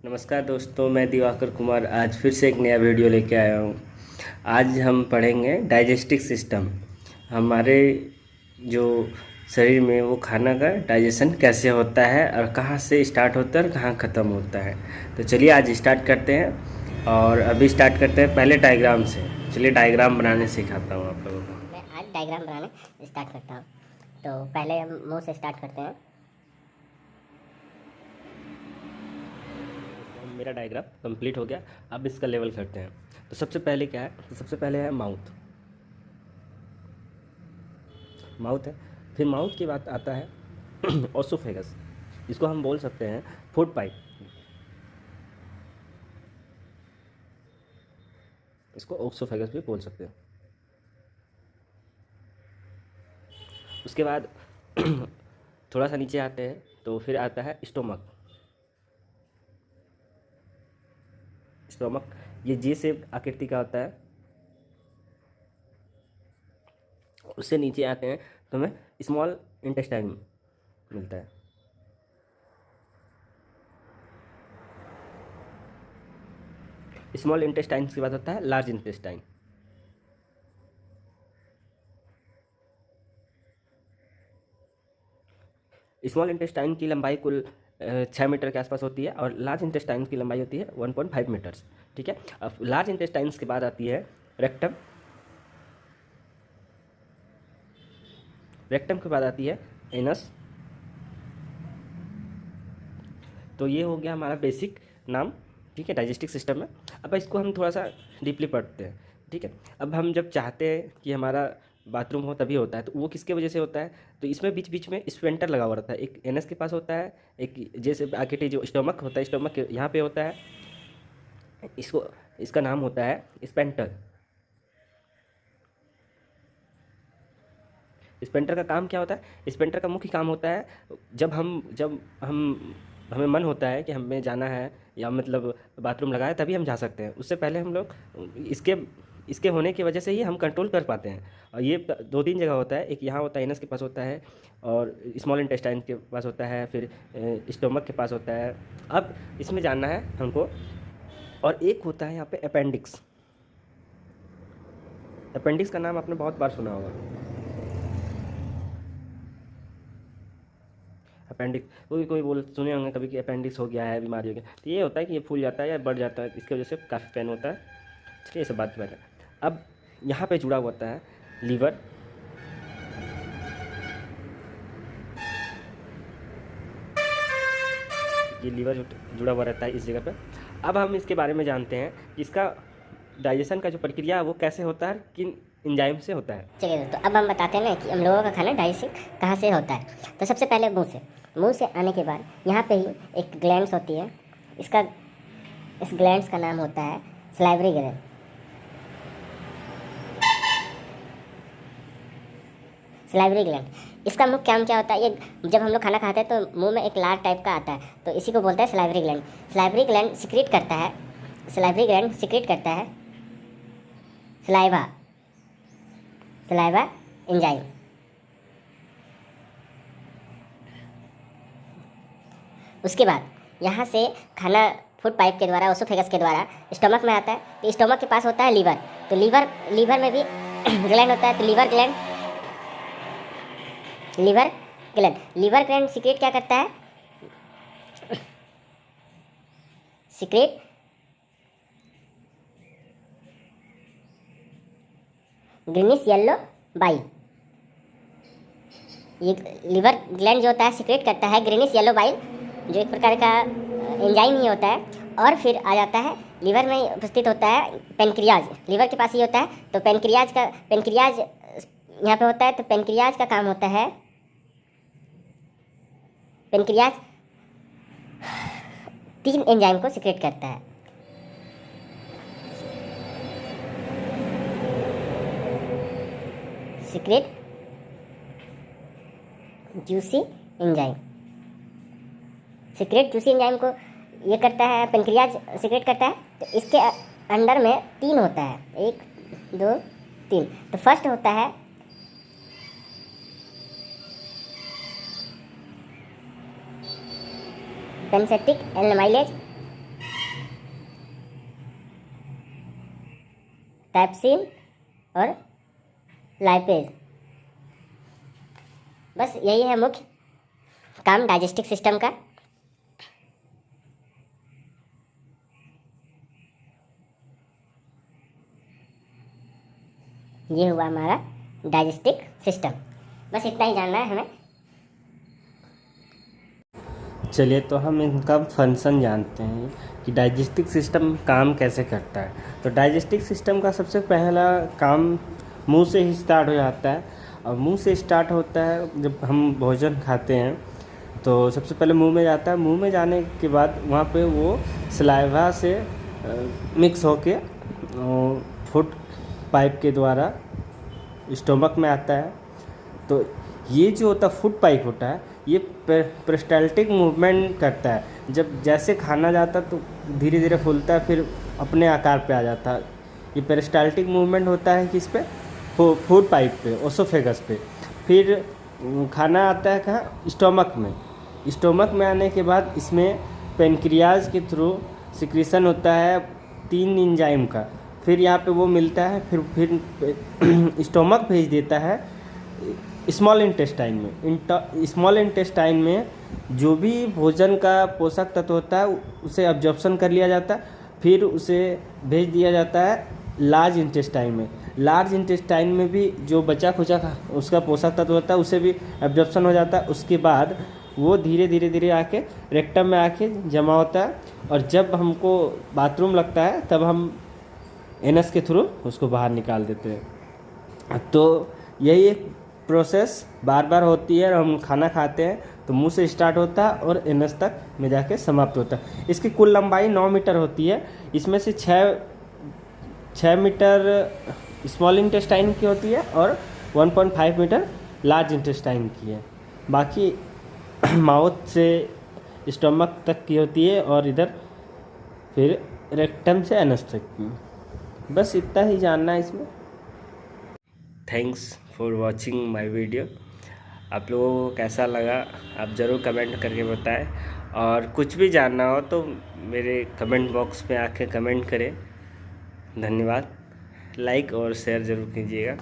नमस्कार दोस्तों, मैं दिवाकर कुमार आज फिर से एक नया वीडियो लेके आया हूँ। आज हम पढ़ेंगे डाइजेस्टिव सिस्टम। हमारे जो शरीर में वो खाना का डाइजेशन कैसे होता है और कहाँ से स्टार्ट होता है और कहाँ ख़त्म होता है। तो चलिए आज स्टार्ट करते हैं। और अभी स्टार्ट करते हैं पहले डायग्राम से। चलिए डायग्राम बनाने सिखाता हूँ आप लोगों को। मैं आज डायग्राम बनाने स्टार्ट करता हूँ। तो पहले हम मुंह से स्टार्ट करते हैं। मेरा डायग्राम कंप्लीट हो गया। अब इसका लेवल करते हैं। तो सबसे पहले क्या है, तो सबसे पहले है माउथ। माउथ है, फिर माउथ के बाद आता है ओसोफेगस। इसको हम बोल सकते हैं फूड पाइप। इसको ओसोफेगस भी बोल सकते हैं। उसके बाद थोड़ा सा नीचे आते हैं तो फिर आता है स्टोमक। स्टोमक ये जे शेप आकृति का होता है। उससे नीचे आते हैं तो हमें स्मॉल इंटेस्टाइन मिलता है। स्मॉल इंटेस्टाइन के बाद होता है लार्ज इंटेस्टाइन। स्मॉल इंटेस्टाइन की लंबाई कुल 6 मीटर के आसपास होती है और लार्ज इंटेस्टाइन की लंबाई होती है 1.5 मीटर्स। ठीक है। अब लार्ज इंटेस्टाइन्स के बाद आती है रेक्टम। रेक्टम के बाद आती है एनस। तो ये हो गया हमारा बेसिक नाम। ठीक है, डाइजेस्टिव सिस्टम में। अब इसको हम थोड़ा सा डीपली पढ़ते हैं। ठीक है। अब हम जब चाहते हैं कि हमारा बाथरूम हो तभी होता है, तो वो किसके वजह से होता है, तो इसमें बीच बीच में स्फिंक्टर लगा हुआ रहता है। एक एनस के पास होता है, एक जैसे आगे जो स्टोमक होता है, स्टोमक के यहाँ पे होता है। इसको इसका नाम होता है स्पेंटर। स्पेंटर का काम क्या होता है, स्पेंटर का मुख्य काम होता है जब हम हमें मन होता है कि हमें जाना है या मतलब बाथरूम लगाए तभी हम जा सकते हैं। उससे पहले हम लोग इसके इसके होने की वजह से ही हम कंट्रोल कर पाते हैं। और ये 2-3 जगह होता है। एक यहाँ होता है, एनस के पास होता है, और स्मॉल इंटेस्टाइन के पास होता है, फिर स्टोमक के पास होता है। अब इसमें जानना है हमको। और एक होता है यहाँ पे अपेंडिक्स। अपेंडिक्स का नाम आपने बहुत बार सुना होगा। अपेंडिक्स कोई कोई बोल सुने होंगे कभी कि अपेंडिक्स हो गया है, बीमारी हो गया। तो ये होता है कि ये फूल जाता है या बढ़ जाता है, इसकी वजह से काफ़ी पेन होता है। चलिए ये सब बात की बात है। अब यहाँ पे जुड़ा हुआ होता है लीवर। ये लीवर जुड़ा हुआ रहता है इस जगह पे। अब हम इसके बारे में जानते हैं कि इसका डाइजेशन का जो प्रक्रिया है वो कैसे होता है, किन एंजाइम से होता है। चलिए दोस्तों, अब हम बताते हैं ना कि हम लोगों का खाना डाइजेशन कहाँ से होता है। तो सबसे पहले मुंह से आने के बाद यहाँ पे ही एक ग्लैंड्स होती है। इस ग्लैंड्स का नाम होता है सलाइवरी ग्लैंड। सलाइवरी ग्लैंड, इसका मुख्य काम क्या होता है, ये जब हम लोग खाना खाते हैं तो मुंह में एक लार टाइप का आता है, तो इसी को बोलते हैं salivary gland. Salivary gland secrete करता है सलाइवा एंजाइम। उसके बाद यहाँ से खाना फूड पाइप के द्वारा, ओसोफेगस के द्वारा स्टोमक में आता है। तो स्टोमक के पास होता है लीवर। तो लीवर में भी ग्लैंड होता है। तो लीवर ग्लैंड सीक्रेट क्या करता है, सीक्रेट ग्रीनिश येलो बाइल। ये लीवर ग्लैंड जो होता है सीक्रेट करता है ग्रीनिश येलो बाइल, जो एक प्रकार का एंजाइम ही होता है। और फिर आ जाता है लीवर में उपस्थित होता है पेनक्रियाज। लीवर के पास ही होता है। तो पेनक्रियाज यहाँ पे होता है। तो पेनक्रियाज का काम होता है, पेनक्रियाज 3 एंजाइम को सीक्रेट करता है। सीक्रेट जूसी एंजाइम को ये करता है, पेनक्रियाज सीक्रेट करता है। तो इसके अंडर में 3 होता है, 1 2 3। तो फर्स्ट होता है पेनसेटिक एनामाइलेज। पैप्सिन और लाइपेज। बस यही है मुख्य काम डाइजेस्टिक सिस्टम का। ये हुआ हमारा डाइजेस्टिक सिस्टम। बस इतना ही जानना है हमें। चलिए तो हम इनका फंक्शन जानते हैं कि डाइजेस्टिक सिस्टम काम कैसे करता है। तो डाइजेस्टिक सिस्टम का सबसे पहला काम मुंह से ही स्टार्ट हो जाता है। और मुंह से स्टार्ट होता है जब हम भोजन खाते हैं तो सबसे पहले मुंह में जाता है। मुंह में जाने के बाद वहाँ पे वो सलाइवा से मिक्स होके फूड पाइप के द्वारा स्टोमक में आता है। तो ये जो होता है फूड पाइप होता है, ये पेरिस्टाल्टिक मूवमेंट करता है। जब जैसे खाना जाता है तो धीरे धीरे फूलता है, फिर अपने आकार पे आ जाता है। ये पेरिस्टाल्टिक मूवमेंट होता है किस पे, फूड पाइप पे, ओसोफेगस पे। फिर खाना आता है कहाँ, स्टोमक में। स्टोमक में आने के बाद इसमें पेनक्रियाज के थ्रू सिक्रीशन होता है 3 एंजाइम का। फिर यहाँ पे वो मिलता है, फिर स्टोमक भेज देता है स्मॉल इंटेस्टाइन में। स्मॉल इंटेस्टाइन में जो भी भोजन का पोषक तत्व होता है उसे अब्जॉर्प्शन कर लिया जाता है, फिर उसे भेज दिया जाता है लार्ज इंटेस्टाइन में। लार्ज इंटेस्टाइन में भी जो बचा खुचा उसका पोषक तत्व होता है उसे भी अब्जॉर्प्शन हो जाता है। उसके बाद वो धीरे धीरे धीरे आके रेक्टम में आके जमा होता है, और जब हमको बाथरूम लगता है तब हम एनस के थ्रू उसको बाहर निकाल देते हैं। तो यही एक प्रोसेस बार बार होती है। और हम खाना खाते हैं तो मुंह से स्टार्ट होता है और एनस तक में जाके समाप्त होता है। इसकी कुल लंबाई 9 मीटर होती है। इसमें से 6 मीटर स्मॉल इंटेस्टाइन की होती है और 1.5 मीटर लार्ज इंटेस्टाइन की है। बाकी माउथ से स्टमक तक की होती है और इधर फिर रेक्टम से एनस तक की। बस इतना ही जानना है इसमें। Thanks for watching my video. आप लोगों को कैसा लगा आप ज़रूर कमेंट करके बताएं, और कुछ भी जानना हो तो मेरे कमेंट बॉक्स में आके कमेंट करें। धन्यवाद। लाइक और शेयर ज़रूर कीजिएगा।